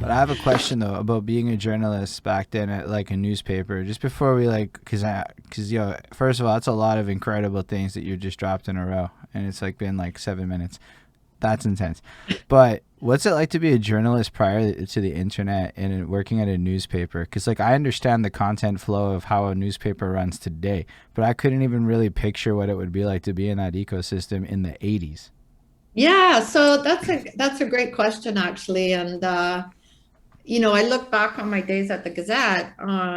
But I have a question though about being a journalist back then at like a newspaper. Just before we like, cause yo, first of all, that's a lot of incredible things that you just dropped in a row, and it's like been like 7 minutes. That's intense. But what's it like to be a journalist prior to the internet and working at a newspaper? Because like I understand the content flow of how a newspaper runs today, but I couldn't even really picture what it would be like to be in that ecosystem in the 80s. Yeah, so that's a great question actually. And I look back on my days at the Gazette.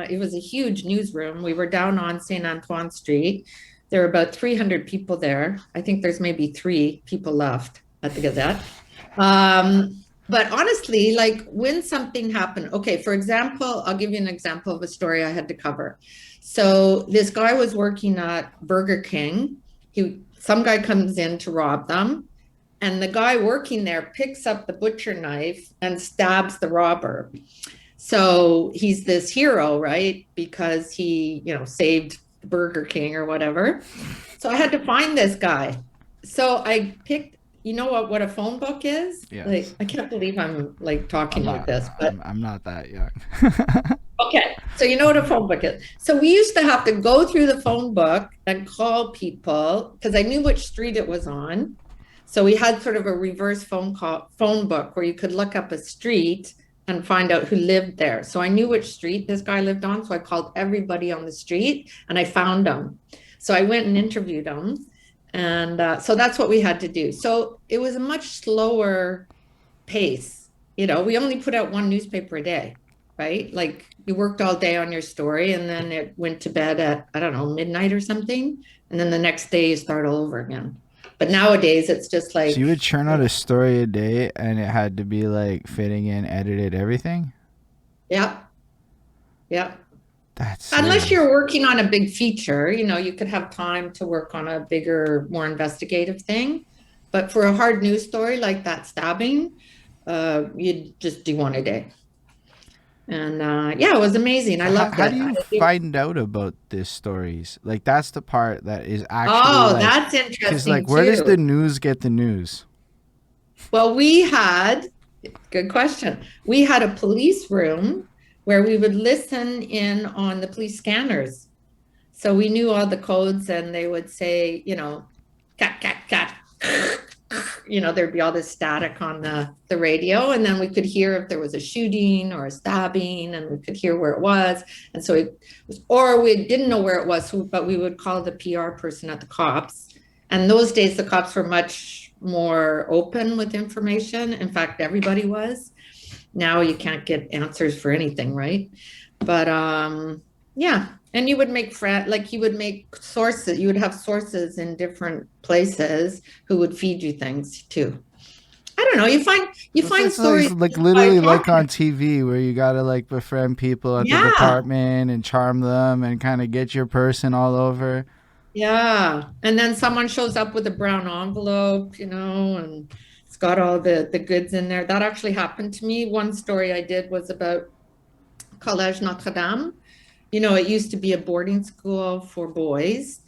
It was a huge newsroom. We were down on St. Antoine Street. There were about 300 people there. I think there's maybe three people left at the Gazette. But honestly, like when something happened, okay, for example, I'll give you an example of a story I had to cover. So this guy was working at Burger King. Some guy comes in to rob them, and the guy working there picks up the butcher knife and stabs the robber. So he's this hero, right? Because he, saved Burger King or whatever. So I had to find this guy. So I picked, what a phone book is? Like, Yes. I can't believe I'm like I'm talking like not. this, but I'm not that young. okay. So you know what a phone book is. So we used to have to go through the phone book and call people because I knew which street it was on. So we had sort of a reverse phone book where you could look up a street and find out who lived there. So I knew which street this guy lived on. So I called everybody on the street and I found him. So I went and interviewed him. And so that's what we had to do. So it was a much slower pace. We only put out one newspaper a day, right? Like you worked all day on your story and then it went to bed at, I don't know, midnight or something. And then the next day you start all over again. But nowadays it's just So you like, would churn out a story a day, and it had to be like fitting in, edited, everything. yeah, yeah. That's Unless serious. you're working on a big feature, you could have time to work on a bigger, more investigative thing. But for a hard news story like that stabbing, you just do one a day. And yeah, it was amazing. I So how loved how do it. you find out about these stories? Like that's the part that is actually Oh, like, that's because interesting like where does too. the news get the news? Well, good question. We had a police room where we would listen in on the police scanners. So we knew all the codes and they would say, cat, cat, cat. There'd be all this static on the radio. And then we could hear if there was a shooting or a stabbing and we could hear where it was. And so it was, or we didn't know where it was, but we would call the PR person at the cops. And those days, the cops were much more open with information. In fact, everybody was. Now you can't get answers for anything, right? But yeah, and you would make like you would make sources. You would have sources in different places who would feed you things too. I don't know. You It's, find it's like, stories it's like just by literally like talking. on TV where you gotta like befriend people at the Yeah, department and charm them and kind of get your person all over. yeah. And then someone shows up with a brown envelope, and it's got all the goods in there. That actually happened to me. One story I did was about Collège Notre Dame. It used to be a boarding school for boys,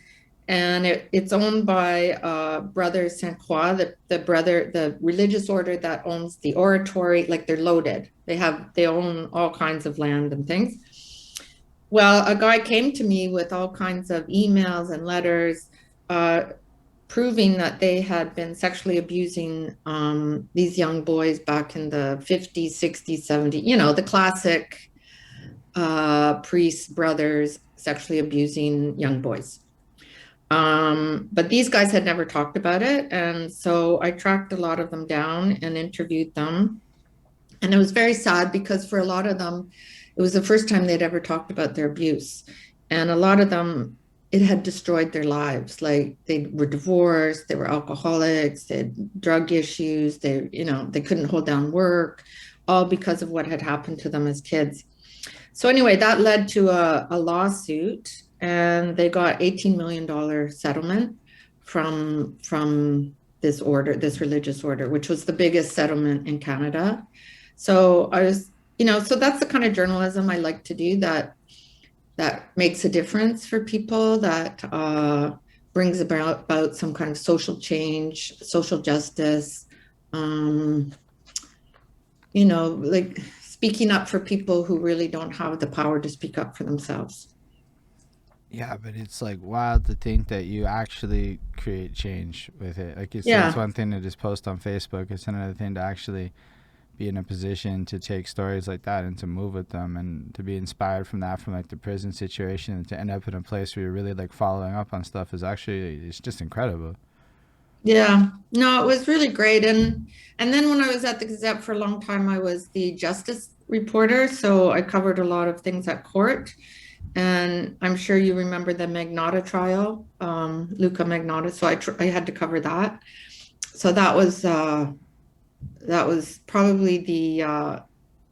and it's owned by Brother Saint Croix, the religious order that owns the oratory. Like they're loaded. They own all kinds of land and things. Well, a guy came to me with all kinds of emails and letters proving that they had been sexually abusing these young boys back in the 50s, 60s, 70s, the classic priests, brothers sexually abusing young boys. But these guys had never talked about it. And so I tracked a lot of them down and interviewed them. And it was very sad because for a lot of them, it was the first time they'd ever talked about their abuse. And a lot of them, it had destroyed their lives. Like they were divorced, they were alcoholics, they had drug issues, they couldn't hold down work, all because of what had happened to them as kids. So anyway, that led to a lawsuit, and they got $18 million settlement from this religious order, which was the biggest settlement in Canada. So so that's the kind of journalism I like to do that makes a difference for people, that brings about some kind of social change, social justice. Um, like speaking up for people who really don't have the power to speak up for themselves. Yeah, but it's like wild to think that you actually create change with it. Like it's Yeah. one thing to just post on Facebook. It's another thing to actually be in a position to take stories like that and to move with them and to be inspired from that, from like the prison situation, and to end up in a place where you're really like following up on stuff is actually, it's just incredible. Yeah. No, it was really great. And then when I was at the Gazette for a long time, I was the justice reporter. So I covered a lot of things at court. And I'm sure you remember the Magnata trial, Luca Magnata. So I had to cover that. So that was probably the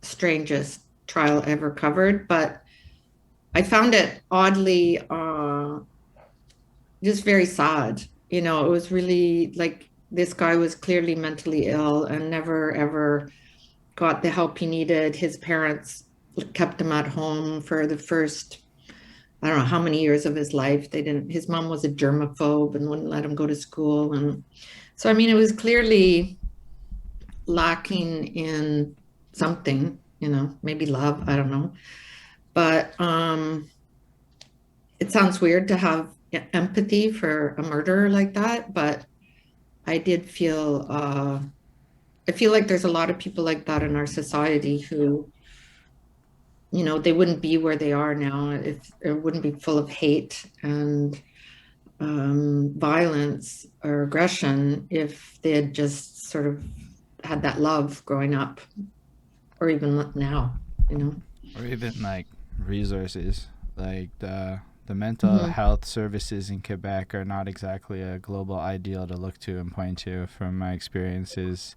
strangest trial ever covered. But I found it oddly just very sad. It was really like this guy was clearly mentally ill and never ever got the help he needed. His parents kept him at home for the first, I don't know how many years of his life. His mom was a germaphobe and wouldn't let him go to school. And so, I mean, it was clearly lacking in something, maybe love, I don't know. But it sounds weird to have empathy for a murderer like that, but I did feel I feel like there's a lot of people like that in our society who, they wouldn't be where they are now if it wouldn't be full of hate and violence or aggression if they had just sort of had that love growing up or even now, you know. Or even like resources, like the mental Mhm. health services in Quebec are not exactly a global ideal to look to and point to. From my experiences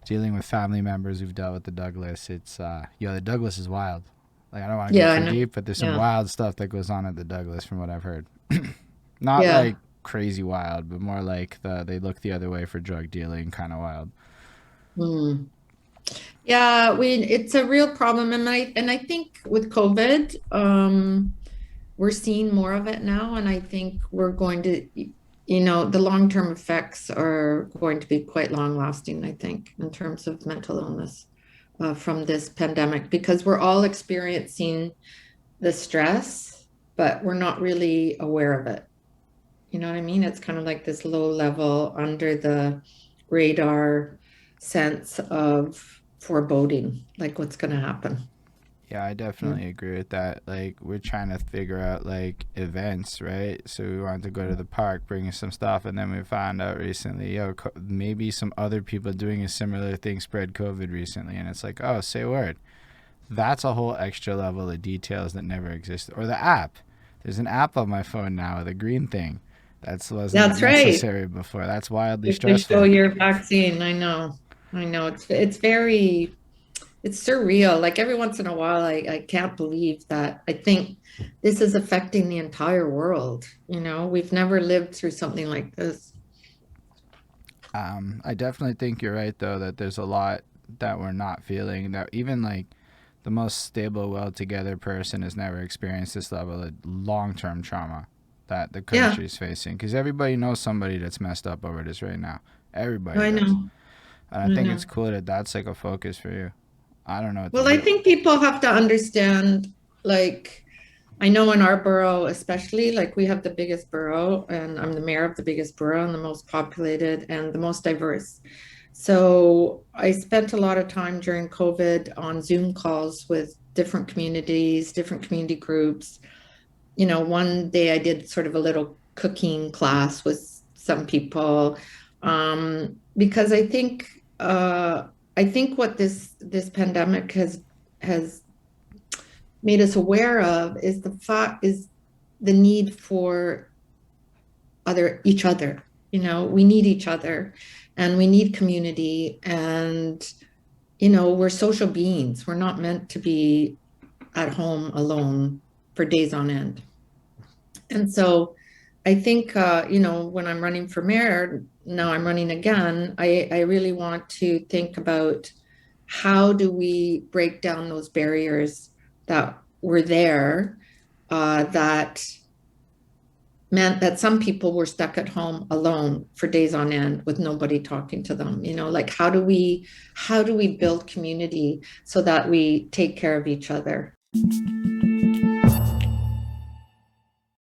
dealing with family members who've dealt with the Douglas, it's the Douglas is wild. Like I don't want to go Yeah, I too know. deep, but there's some Yeah. wild stuff that goes on at the Douglas from what I've heard. Not Yeah. like crazy wild, but more like they look the other way for drug dealing kind of wild. Mm. Yeah, it's a real problem, and I think with COVID, we're seeing more of it now, and I think we're going to, the long-term effects are going to be quite long-lasting, I think, in terms of mental illness from this pandemic, because we're all experiencing the stress, but we're not really aware of it. You know what I mean? It's kind of like this low level under the radar sense of foreboding, like what's going to happen. Yeah, I Yeah. definitely agree with that. Like, we're trying to figure out like events, right? So we wanted to go to the park, bring some stuff, and then we found out recently, maybe some other people doing a similar thing spread COVID recently, and it's like, oh, say word. That's a whole extra level of details that never existed. Or the app. There's an app on my phone now, the green thing. That wasn't That's right. necessary before. That's wildly Just to show stressful. your vaccine. I know. I know. It's surreal. Like every once in a while, I can't believe that. I think this is affecting the entire world. We've never lived through something like this. I definitely think you're right though that there's a lot that we're not feeling. That even like the most stable, well together person has never experienced this level of long term trauma that the Yeah, country is facing. Because everybody knows somebody that's messed up over this right now. Everybody I does. know. And I I think know. it's cool that that's like a focus for you. I don't know what to Well, I do. think people have to understand, like, I know in our borough, especially, like we have the biggest borough, and I'm the mayor of the biggest borough and the most populated and the most diverse. So I spent a lot of time during COVID on Zoom calls with different communities, different community groups. One day I did sort of a little cooking class with some people, because I think what this pandemic has made us aware of is the need for each other. We need each other, and we need community, and we're social beings. We're not meant to be at home alone for days on end. And so I think, when I'm running for mayor, now I'm running again, I really want to think about how do we break down those barriers that were there, that meant that some people were stuck at home alone for days on end with nobody talking to them. Like how do we build community so that we take care of each other?